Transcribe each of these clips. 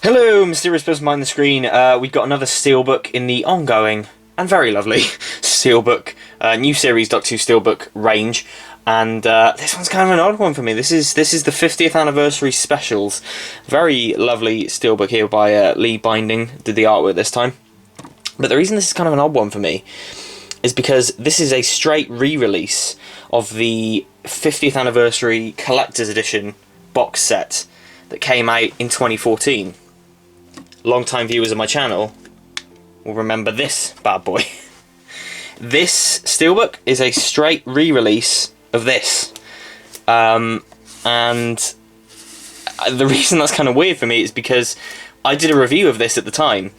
Hello, mysterious person behind the screen. We've got another Steelbook in the ongoing and very lovely Steelbook new series Doctor Who Steelbook range, and this one's kind of an odd one for me. This is the 50th anniversary specials. Very lovely Steelbook here by Lee Binding. Did the artwork this time, but the reason this is kind of an odd one for me is because this is a straight re-release of the 50th anniversary collector's edition box set that came out in 2014. Long-time viewers of my channel will remember this bad boy. This Steelbook is a straight re-release of this. And the reason that's kind of weird for me is because I did a review of this at the time,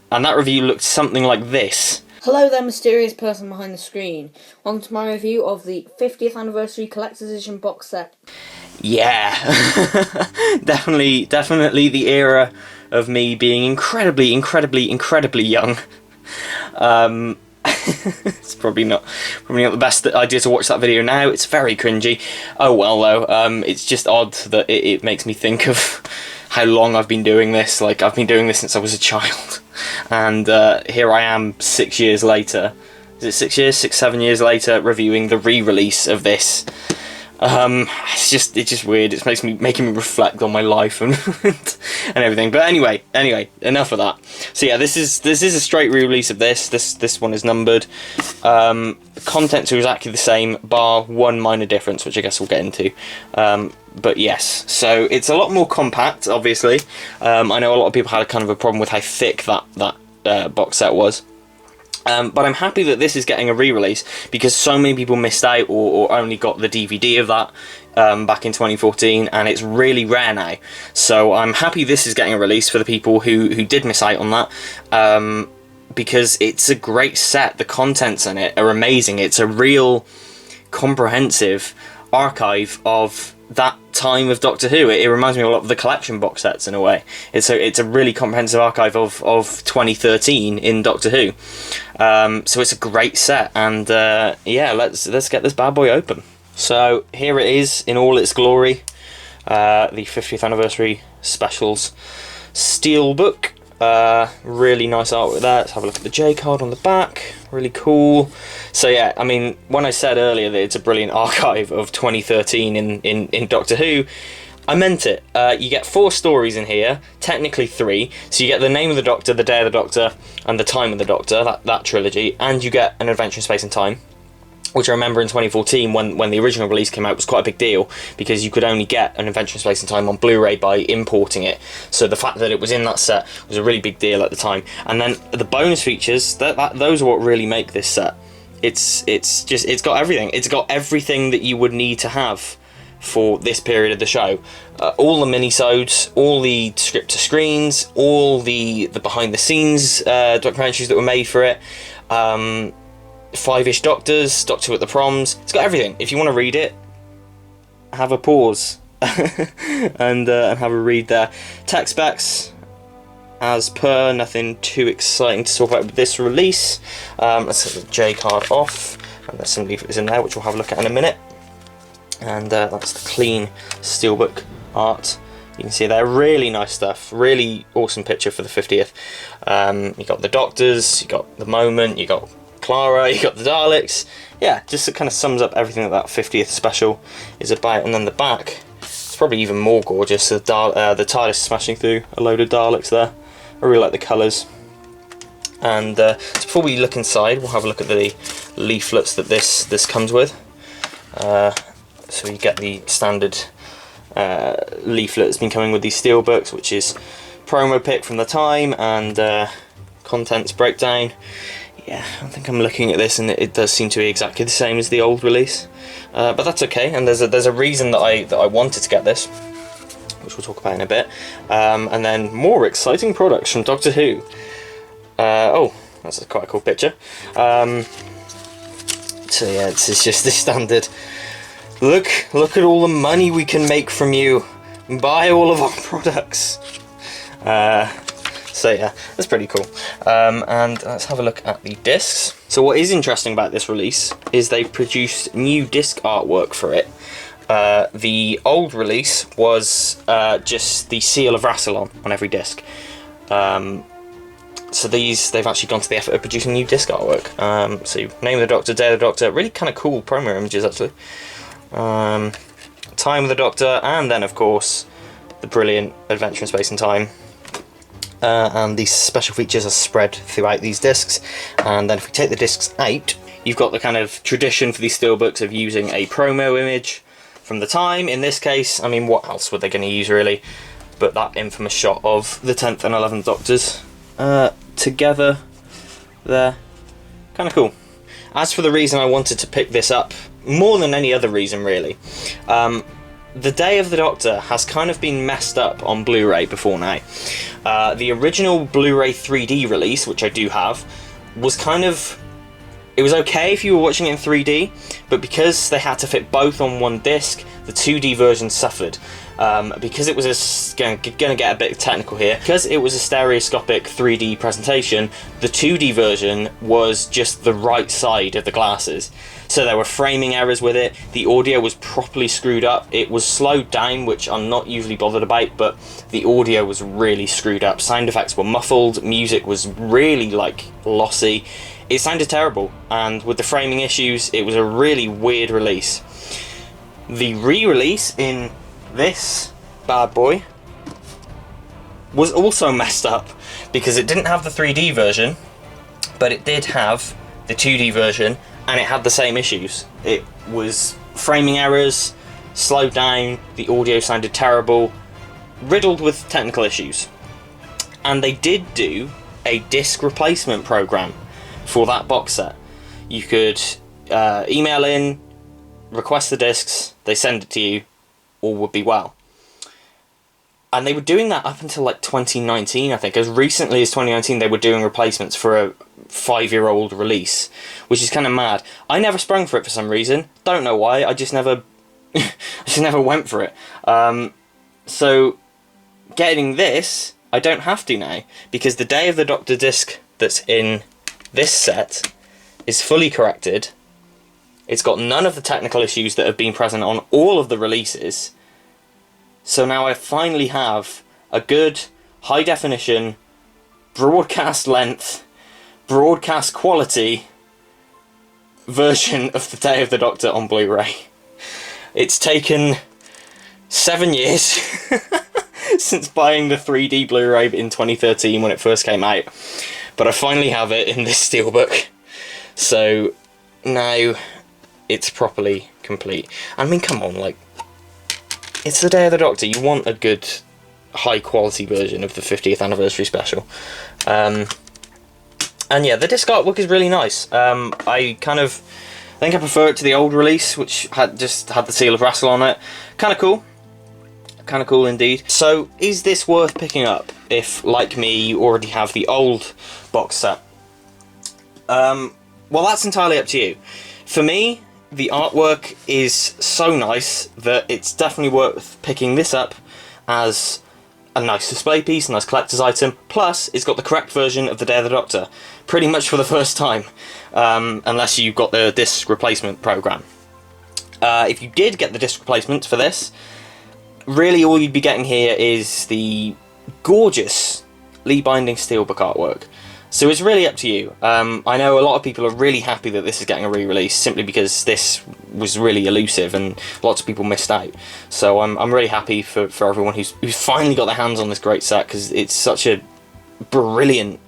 and that review looked something like this. Hello there, mysterious person behind the screen. Welcome to my review of the 50th anniversary collector's edition box set. Yeah, definitely the era of me being incredibly young. It's probably not the best idea to watch that video now. It's very cringy. Oh well though. It's just odd that it makes me think of how long I've been doing this. Like, I've been doing this since I was a child, and here I am 6 years later. Is it 6 years? 7 years later, reviewing the re-release of this. It's just weird. It's making me reflect on my life and and everything. But anyway, enough of that. So yeah, this is a straight re-release of this. This one is numbered. Contents are exactly the same, bar one minor difference, which I guess we'll get into. But yes, so it's a lot more compact. Obviously, I know a lot of people had a kind of a problem with how thick that box set was. But I'm happy that this is getting a re-release, because so many people missed out or only got the DVD of that back in 2014, and it's really rare now. So I'm happy this is getting a release for the people who did miss out on that, because it's a great set. The contents in it are amazing. It's a real comprehensive archive of that time of Doctor Who. It reminds me a lot of the collection box sets in a way. It's a really comprehensive archive of 2013 in Doctor Who. So it's a great set, and yeah, let's get this bad boy open. So here it is in all its glory, the 50th anniversary specials Steelbook. Really nice artwork there. Let's have a look at the J card on the back. Really cool. So yeah, I mean, when I said earlier that it's a brilliant archive of 2013 in Doctor Who, I meant it. You get 4 stories in here, technically 3. So you get the name of the Doctor, the day of the Doctor, and the time of the Doctor, that trilogy, and you get an Adventure in Space and Time, which I remember in 2014 when the original release came out was quite a big deal, because you could only get an Adventure in Space and Time on Blu-ray by importing it. So the fact that it was in that set was a really big deal at the time. And then the bonus features, those are what really make this set. It's got everything. It's got everything that you would need to have for this period of the show. All the minisodes, all the script to screens, all the behind the scenes documentaries that were made for it. 5-ish Doctors, Doctor Who at the Proms. It's got everything. If you want to read it, have a pause and have a read there. Tech specs, as per, nothing too exciting to talk about with this release. Let's take the J card off, and there's some leaflets in there which we'll have a look at in a minute. And that's the clean Steelbook art. You can see there, really nice stuff. Really awesome picture for the 50th. You got the Doctors, you got the moment, you got Clara, you got the Daleks. Yeah, just it kind of sums up everything that 50th special is about. And then the back, it's probably even more gorgeous. The TARDIS smashing through a load of Daleks there. I really like the colours. And so before we look inside, we'll have a look at the leaflets that this comes with. So you get the standard leaflet that's been coming with these Steelbooks, which is promo pic from the time and contents breakdown. Yeah, I think I'm looking at this, and it does seem to be exactly the same as the old release, but that's okay. And there's a reason that I wanted to get this, which we'll talk about in a bit. And then more exciting products from Doctor Who. Oh, that's quite a cool picture. So yeah, it's just the standard. Look at all the money we can make from you. Buy all of our products. So yeah, that's pretty cool. And let's have a look at the discs. So what is interesting about this release is they've produced new disc artwork for it. The old release was just the seal of Rassilon on every disc. So they've actually gone to the effort of producing new disc artwork. So Name of the Doctor, Day of the Doctor, really kind of cool promo images actually. Time of the Doctor, and then of course the brilliant Adventure in Space and Time. And these special features are spread throughout these discs. And then if we take the discs out, you've got the kind of tradition for these steelbooks of using a promo image from the time. In this case, I mean, what else were they going to use really? But that infamous shot of the 10th and 11th Doctors together there. Kind of cool. As for the reason I wanted to pick this up, more than any other reason really, the Day of the Doctor has kind of been messed up on Blu-ray before now. The original Blu-ray 3D release, which I do have, was kind of... It was okay if you were watching it in 3D, but because they had to fit both on one disc, the 2D version suffered. Because it was going to get a bit technical here, because it was a stereoscopic 3D presentation, the 2D version was just the right side of the glasses. So there were framing errors with it, the audio was properly screwed up, it was slowed down, which I'm not usually bothered about, but the audio was really screwed up, sound effects were muffled, music was really like lossy, it sounded terrible, and with the framing issues, it was a really weird release. The re-release in this bad boy was also messed up because it didn't have the 3D version, but it did have the 2D version, and it had the same issues. It was framing errors, slowed down, the audio sounded terrible, riddled with technical issues. And they did do a disc replacement program for that box set. You could email in, request the discs, they send it to you, all would be well. And they were doing that up until like 2019, I think. As recently as 2019, they were doing replacements for a 5-year-old release, which is kind of mad. I never sprung for it for some reason. Don't know why. I just never, I just never went for it. So getting this, I don't have to now, because the Day of the Doctor disc that's in this set is fully corrected. It's got none of the technical issues that have been present on all of the releases. So now I finally have a good, high definition, broadcast length, broadcast quality version of the Day of the Doctor on Blu-ray. It's taken 7 years since buying the 3D Blu-ray in 2013 when it first came out. But I finally have it in this steelbook. So now it's properly complete. I mean, come on, like, it's the Day of the Doctor. You want a good, high-quality version of the 50th anniversary special. And yeah, the disc artwork is really nice. I think I prefer it to the old release, which had the seal of Rassil on it. Kind of cool. Kind of cool indeed. So, is this worth picking up if, like me, you already have the old box set? Well, that's entirely up to you. For me, the artwork is so nice that it's definitely worth picking this up as a nice display piece, a nice collector's item. Plus, it's got the correct version of the Day of the Doctor, pretty much for the first time, unless you got the disc replacement program. If you did get the disc replacement for this, really all you'd be getting here is the gorgeous Lee Binding Steelbook artwork. So it's really up to you. I know a lot of people are really happy that this is getting a re-release simply because this was really elusive and lots of people missed out. So I'm really happy for everyone who's finally got their hands on this great set, because it's such a brilliant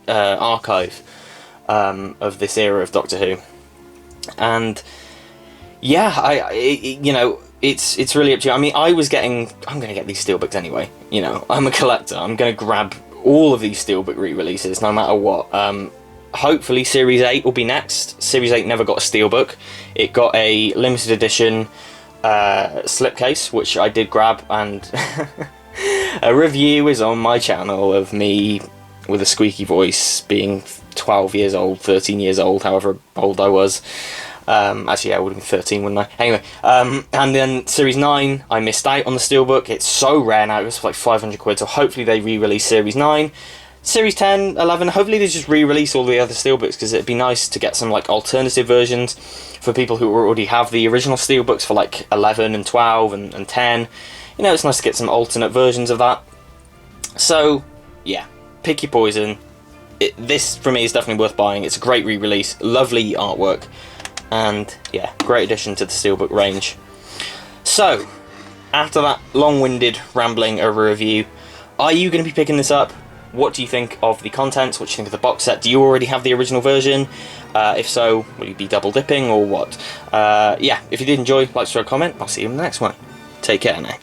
archive of this era of Doctor Who. And yeah, you know, it's really up to you. I mean, I'm going to get these steelbooks anyway. You know, I'm a collector. I'm going to grab all of these steelbook re-releases, no matter what. Hopefully Series 8 will be next. Series 8 never got a steelbook. It got a limited edition slipcase, which I did grab, and a review is on my channel of me with a squeaky voice, being 12 years old, 13 years old, however old I was. Actually, yeah, I would have been 13, wouldn't I? Anyway, and then Series 9, I missed out on the steelbook. It's so rare now, it's like 500 quid, so hopefully they re-release Series 9. Series 10, 11, hopefully they just re-release all the other Steelbooks, because it'd be nice to get some like alternative versions for people who already have the original Steelbooks for like 11 and 12 and 10. You know, it's nice to get some alternate versions of that. So, yeah, pick your poison. This, for me, is definitely worth buying. It's a great re-release, lovely artwork, and yeah, great addition to the Steelbook range. So, after that long-winded rambling over a review, are you going to be picking this up? What do you think of the contents? What do you think of the box set? Do you already have the original version? If so, will you be double dipping or what? Yeah, if you did enjoy, like, share, comment. I'll see you in the next one. Take care now.